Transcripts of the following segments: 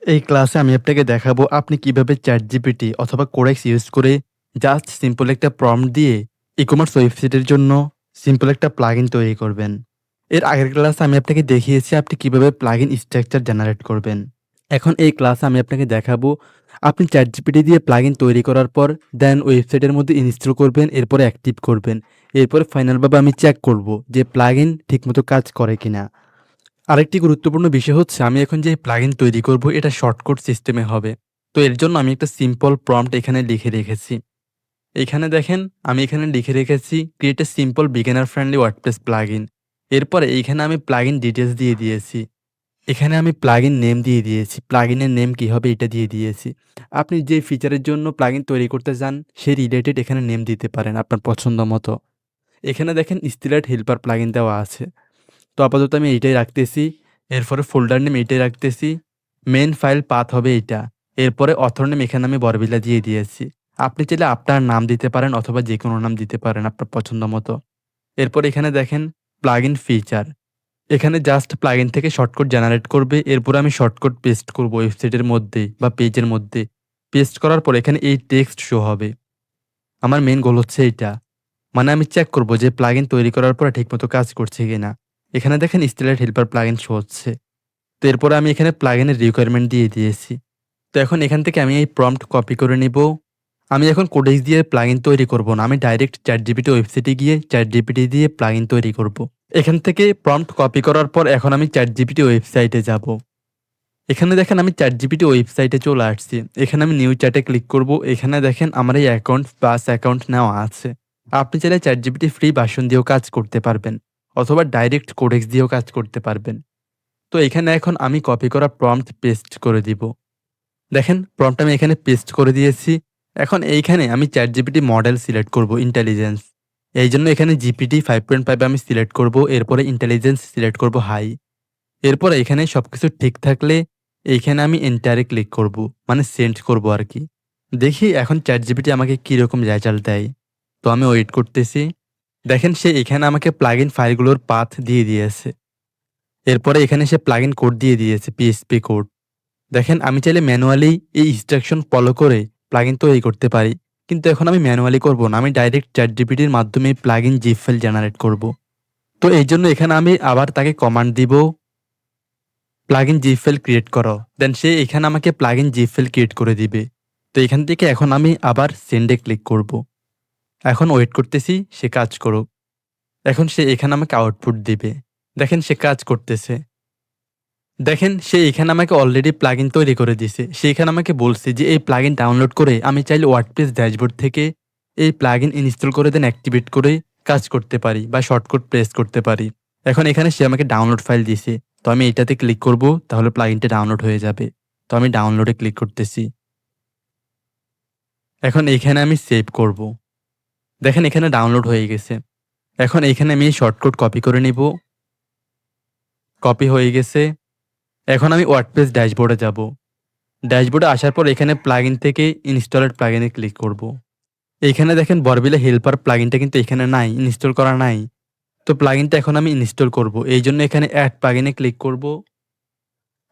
এই ক্লাসে আমি আপনাকে দেখাবো আপনি কিভাবে ChatGPT অথবা Codex ইউজ করে জাস্ট সিম্পল একটা প্রম্পট দিয়ে ই-কমার্স ওয়েবসাইটের জন্য সিম্পল একটা প্লাগইন তৈরি করবেন। এর আগের ক্লাসে আমি আপনাকে দেখিয়েছি আপনি কিভাবে প্লাগইন স্ট্রাকচার জেনারেট করবেন। এখন এই ক্লাসে আমি আপনাকে দেখাবো আপনি ChatGPT দিয়ে প্লাগইন তৈরি করার পর দেন ওয়েবসাইটের মধ্যে ইনস্টল করবেন, এরপরে অ্যাক্টিভ করবেন। এরপরে ফাইনালভাবে আমি চেক করব যে প্লাগইন ঠিকমতো কাজ করে কিনা। আরেকটি গুরুত্বপূর্ণ বিষয় হচ্ছে আমি এখন যে প্লাগইন তৈরি করব এটা শর্টকাট সিস্টেমে হবে। তো এর জন্য আমি একটা সিম্পল প্রম্পট এখানে লিখে রেখেছি। এখানে দেখেন আমি এখানে লিখে রেখেছি create a simple beginner friendly WordPress plugin. এরপরে এইখানে আমি প্লাগইন ডিটেইলস দিয়ে দিয়েছি। এখানে আমি প্লাগইন নেম দিয়ে দিয়েছি। প্লাগইনের নেম কি হবে এটা দিয়ে দিয়েছি। আপনি যে ফিচারের জন্য প্লাগইন তৈরি করতে চান সেই রিলেটেড এখানে নেম দিতে পারেন আপনার পছন্দ মতো। এখানে দেখেন স্টিলাইট হেল্পার প্লাগইন দেওয়া আছে। তো আপাতত আমি এইটাই রাখতেছি। এরপরে ফোল্ডার নেম এইটাই রাখতেছি। মেইন ফাইল পাথ হবে এইটা। এরপরে অথর নেম এখানে আমি বরবিলা দিয়ে দিয়েছি। আপনি চাইলে আপনার নাম দিতে পারেন অথবা যেকোনো নাম দিতে পারেন আপনার পছন্দ মতো। এরপর এখানে দেখেন প্লাগইন ফিচার। এখানে জাস্ট প্লাগইন থেকে শর্টকাট জেনারেট করবে। এরপরে আমি শর্টকাট পেস্ট করব ওয়েবসাইটের মধ্যে বা পেজের মধ্যে। পেস্ট করার পর এখানে এই টেক্সট শো হবে। আমার মেইন গোল হচ্ছে এইটা। মানে আমি চেক করব যে প্লাগইন তৈরি করার পরে ঠিকমতো কাজ করছে কিনা। এখানে দেখেন স্টেলাইট হেল্পার প্লাগইন শো হচ্ছে। তো এরপরে আমি এখানে প্লাগইনের রিকোয়ারমেন্ট দিয়ে দিয়েছি। তো এখন এখান থেকে আমি এই প্রম্পট কপি করে নিব। আমি এখন কোডেক্স দিয়ে প্লাগইন তৈরি করব না। আমি ডাইরেক্ট ChatGPT ওয়েবসাইটে গিয়ে ChatGPT দিয়ে প্লাগইন তৈরি করব। এখান থেকে প্রম্পট কপি করার পর এখন আমি ChatGPT ওয়েবসাইটে যাব। এখানে দেখেন আমি ChatGPT ওয়েবসাইটে চলে আসছি। এখানে আমি নিউ চ্যাটে ক্লিক করব। এখানে দেখেন আমার এই অ্যাকাউন্ট প্লাস অ্যাকাউন্ট নেওয়া আছে। আপনি চাইলে ChatGPT ফ্রি ভার্সন দিয়েও কাজ করতে পারবেন অথবা ডাইরেক্ট কোডেক্স দিয়েও কাজ করতে পারবেন। তো এখানে এখন আমি কপি করা প্রম্পট পেস্ট করে দিব। দেখেন প্রম্পট আমি এখানে পেস্ট করে দিয়েছি। এখন এইখানে আমি ChatGPT মডেল সিলেক্ট করব ইন্টেলিজেন্স। এই জন্য এখানে GPT 5.5 আমি সিলেক্ট করব। এরপরে ইন্টেলিজেন্স সিলেক্ট করব হাই। এরপর এখানে সবকিছু ঠিক থাকলে এইখানে আমি এন্টারে ক্লিক করব। মানে সেন্ড করব আর কি। দেখি এখন ChatGPT আমাকে কীরকম রেজাল্ট দেয়। তো আমি ওয়েট করতেছি। দেখেন সে এখানে আমাকে প্লাগইন ফাইলগুলোর পাথ দিয়ে দিয়েছে। এরপরে এখানে সে প্লাগইন কোড দিয়ে দিয়েছে PHP কোড। দেখেন আমি চাইলে ম্যানুয়ালি এই ইনস্ট্রাকশন ফলো করে প্লাগইন তৈরি করতে পারি। কিন্তু এখন আমি ম্যানুয়ালি করব না। আমি ডাইরেক্ট ChatGPTর মাধ্যমে প্লাগইন জিপ ফাইল জেনারেট করব। তো এইজন্য এখানে আমি আবার তাকে কমান্ড দিব প্লাগইন জিপ ফাইল ক্রিয়েট করো। দেন সে এখানে আমাকে প্লাগইন জিপ ফাইল ক্রিয়েট করে দিবে। তো এখান থেকে এখন আমি আবার সেন্ডে ক্লিক করব। এখন ওয়েট করতেছি সে কাজ করুক। এখন সে এখানে আমাকে আউটপুট দিবে। দেখেন সে কাজ করতেছে। দেখেন সে এখানে আমাকে অলরেডি প্লাগইন তৈরি করে দিছে। সে এখানে আমাকে বলছে যে এই প্লাগইন ডাউনলোড করে আমি চাইলে ওয়ার্ডপ্রেস ড্যাশবোর্ড থেকে এই প্লাগইন ইনস্টল করে দেন অ্যাক্টিভেট করে কাজ করতে পারি বা শর্টকাট প্রেস করতে পারি। এখন এখানে সে আমাকে ডাউনলোড ফাইল দিছে। তো আমি এটাতে ক্লিক করব, তাহলে প্লাগইনটা ডাউনলোড হয়ে যাবে। তো আমি ডাউনলোডে ক্লিক করতেছি। এখন এইখানে আমি সেভ করব। দেখেন এখানে ডাউনলোড হয়ে গেছে। এখন এইখানে আমি শর্টকাট কপি করে নিব। কপি হয়ে গেছে। এখন আমি ওয়ার্ডপ্রেস ড্যাশবোর্ডে যাব। ড্যাশবোর্ডে আসার পর এখানে প্লাগইন থেকে ইনস্টলেড প্লাগইনে ক্লিক করব। এইখানে দেখেন বরবিলা হেল্পার প্লাগইনটা কিন্তু এখানে নাই, ইনস্টল করা নাই। তো প্লাগইনটা এখন আমি ইনস্টল করব। এইজন্য এখানে অ্যাড প্লাগইনে ক্লিক করব।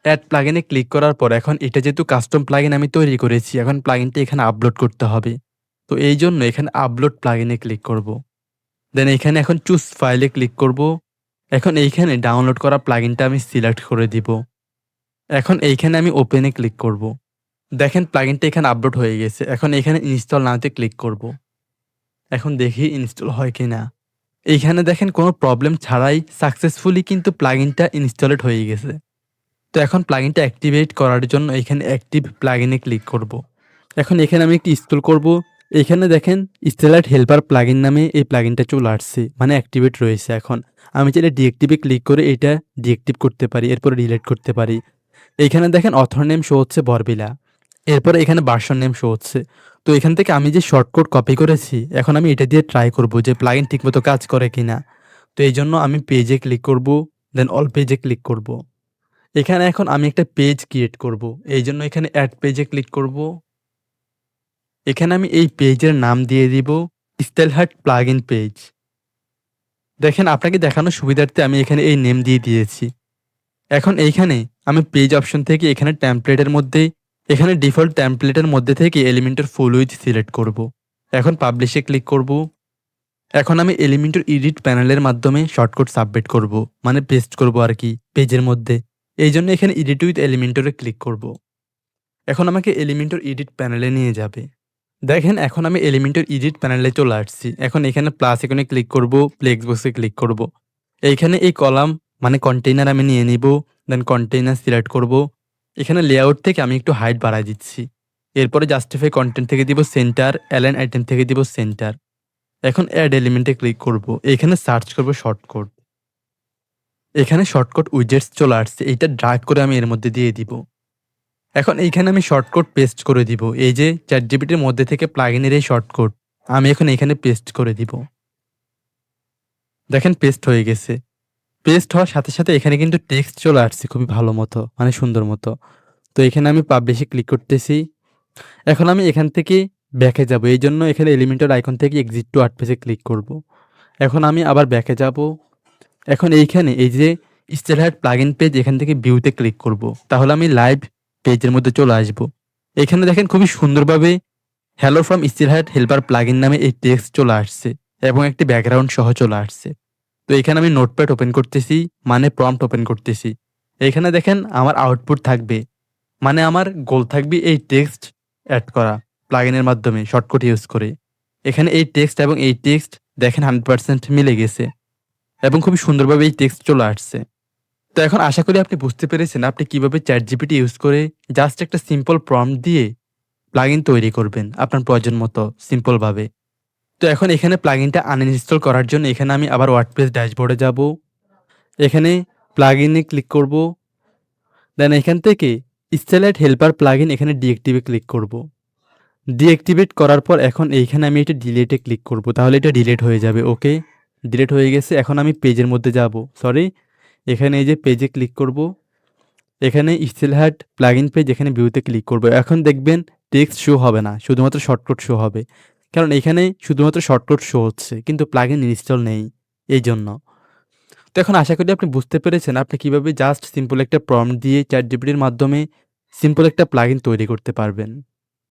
অ্যাড প্লাগইনে ক্লিক করার পর এখন এটা যেহেতু কাস্টম প্লাগইন আমি তৈরি করেছি, এখন প্লাগইনটা এখানে আপলোড করতে হবে। তো এইজন্য এখানে আপলোড প্লাগইনে ক্লিক করব। দেন এখানে এখন চুজ ফাইলে ক্লিক করব। এখন এইখানে ডাউনলোড করা প্লাগইনটা আমি সিলেক্ট করে দিব। এখন এইখানে আমি ওপেনে ক্লিক করব। দেখেন প্লাগইনটা এখানে আপলোড হয়ে গেছে। এখন এখানে ইনস্টল নাওতে ক্লিক করব। এখন দেখি ইনস্টল হয় কিনা। এইখানে দেখেন কোনো প্রবলেম ছাড়াই সাকসেসফুলি কিন্তু প্লাগইনটা ইনস্টলেড হয়ে গেছে। তো এখন প্লাগইনটা অ্যাক্টিভেট করার জন্য এখানে অ্যাক্টিভ প্লাগইনে ক্লিক করব। এখন এখানে আমি একটু স্ক্রল করব। এখানে দেখেন স্টেলাইট হেল্পার প্লাগইন নামে এই প্লাগইনটা চলে আসছে, মানে অ্যাক্টিভেট রয়েছে। এখন আমি চাইলে ডিএক্টিভে ক্লিক করে এটা ডিএক্টিভ করতে পারি, এরপরে ডিলিট করতে পারি। এইখানে দেখেন অথর নেম শো হচ্ছে বরবিলা। এরপরে এখানে ভার্সন নেম শো হচ্ছে। তো এখান থেকে আমি যে শর্টকাট কপি করেছি, এখন আমি এটা দিয়ে ট্রাই করব যে প্লাগইন ঠিকমতো কাজ করে কিনা। তো এইজন্য আমি পেজে ক্লিক করব, দেন অল পেজে ক্লিক করব। এখানে এখন আমি একটা পেজ ক্রিয়েট করব। এইজন্য এখানে অ্যাড পেজে ক্লিক করব। এখানে আমি এই পেজের নাম দিয়ে দিব স্টাইলহার্ট প্লাগইন পেজ। দেখেন আপনাকে দেখানোর সুবিধার্থে আমি এখানে এই নেম দিয়ে দিয়েছি। এখন এইখানে আমি পেজ অপশন থেকে এখানে টেমপ্লেটের মধ্যে এখানে ডিফল্ট টেমপ্লেটের মধ্যে থেকে এলিমেন্টর ফুল উইথ সিলেক্ট করব। এখন পাবলিশে ক্লিক করব। এখন আমি এলিমেন্টর এডিট প্যানেলের মাধ্যমে শর্টকাট সাবমিট করব, মানে পেস্ট করব আর কি পেজের মধ্যে। এই জন্য এখানে এডিট উইথ এলিমেন্টরে ক্লিক করব। এখন আমাকে এলিমেন্টর এডিট প্যানেলে নিয়ে যাবে। দেখেন এখন আমি এলিমেন্টর এডিট প্যানেলে চলে আসছি। এখন এখানে প্লাস আইকনে ক্লিক করব, ফ্লেক্স বক্সে ক্লিক করব। এইখানে এই কলাম মানে কন্টেইনার আমি নিয়ে নিব, দেন কন্টেইনার সিলেক্ট করব। এখানে লেআউট থেকে আমি একটু হাইট বাড়ায় দিচ্ছি। এরপরে জাস্টিফাই কন্টেন্ট থেকে দিব সেন্টার, অ্যালাইন আইটেম থেকে দিব সেন্টার। এখন অ্যাড এলিমেন্টে ক্লিক করব। এখানে সার্চ করব শর্টকাট। এখানে শর্টকাট উইজেটস চলে আসছে, এইটা ড্র্যাগ করে আমি এর মধ্যে দিয়ে দিব। এখন এইখানে আমি শর্টকাট পেস্ট করে দিব। এই যে চ্যাটজিপিটির মধ্যে থেকে প্লাগইনের এই শর্টকাট আমি এখন এখানে পেস্ট করে দিব। দেখেন পেস্ট হয়ে গেছে। পেস্ট হওয়ার সাথে সাথে এখানে কিন্তু টেক্সট চলে আসছে খুবই ভালো মতো, মানে সুন্দর মতো। তো এখানে আমি পাবলিশে ক্লিক করতেছি। এখন আমি এখান থেকে ব্যাকে যাব, এই জন্য এখানে এলিমেন্টের আইকন থেকে এক্সিট টু ওয়ার্ডপ্রেসে ক্লিক করব। এখন আমি আবার ব্যাকে যাব। এখন এইখানে এই যে স্টাইলহার্ট প্লাগইন পেজ, এখান থেকে ভিউতে ক্লিক করব। তাহলে আমি লাইভ পেজের মধ্যে চলে আসব। এখানে দেখেন খুবই সুন্দরভাবে হ্যালো ফ্রম স্টাইলহার্ট হেল্পার প্লাগইন নামে এই টেক্সট চলে আসছে এবং একটি ব্যাকগ্রাউন্ড সহ চলে আসছে। তো এখানে আমি নোটপ্যাড ওপেন করতেছি, মানে প্রম্পট ওপেন করতেছি। এখানে দেখেন আমার আউটপুট থাকবে, মানে আমার গোল থাকবে এই টেক্সট অ্যাড করা প্লাগইনের মাধ্যমে শর্টকাট ইউজ করে। এখানে এই টেক্সট এবং এই টেক্সট দেখেন 100% মিলে গেছে এবং খুবই সুন্দরভাবে এই টেক্সট চলে আসছে। তো এখন আশা করি আপনি বুঝতে পেরেছেন আপনি কিভাবে চ্যাটজিপিটি ইউজ করে জাস্ট একটা সিম্পল প্রম্পট দিয়ে প্লাগইন তৈরি করবেন আপনার প্রয়োজন মতো সিম্পলভাবে। তো এখন এখানে প্লাগইনটা আনইনস্টল করার জন্য এখানে আমি আবার ওয়ার্ডপ্রেস ড্যাশবোর্ডে যাব। এখানে প্লাগইনে ক্লিক করব। দেন এখান থেকে স্টাইলহার্ট হেল্পার প্লাগইন এখানে ডিঅ্যাক্টিভে ক্লিক করব। ডিঅ্যাক্টিভেট করার পর এখন এইখানে আমি এটা ডিলিটে ক্লিক করব, তাহলে এটা ডিলিট হয়ে যাবে। ওকে, ডিলিট হয়ে গেছে। এখন আমি পেজের মধ্যে যাব, সরি এখানে এই যে পেজে ক্লিক করব। এখানে স্টাইলহার্ট প্লাগইন পেজ, এখানে ভিউতে ক্লিক করব। এখন দেখবেন টেক্সট শো হবে না, শুধুমাত্র শর্টকাট শো হবে, কারণ এখানে শুধুমাত্র শর্টকাট শো হচ্ছে কিন্তু প্লাগইন ইনস্টল নেই এই জন্য। তো এখন আশা করি আপনি বুঝতে পেরেছেন আপনি কিভাবে জাস্ট সিম্পল একটা প্রম্পট দিয়ে চ্যাটজিপিটির মাধ্যমে সিম্পল একটা প্লাগইন তৈরি করতে পারবেন।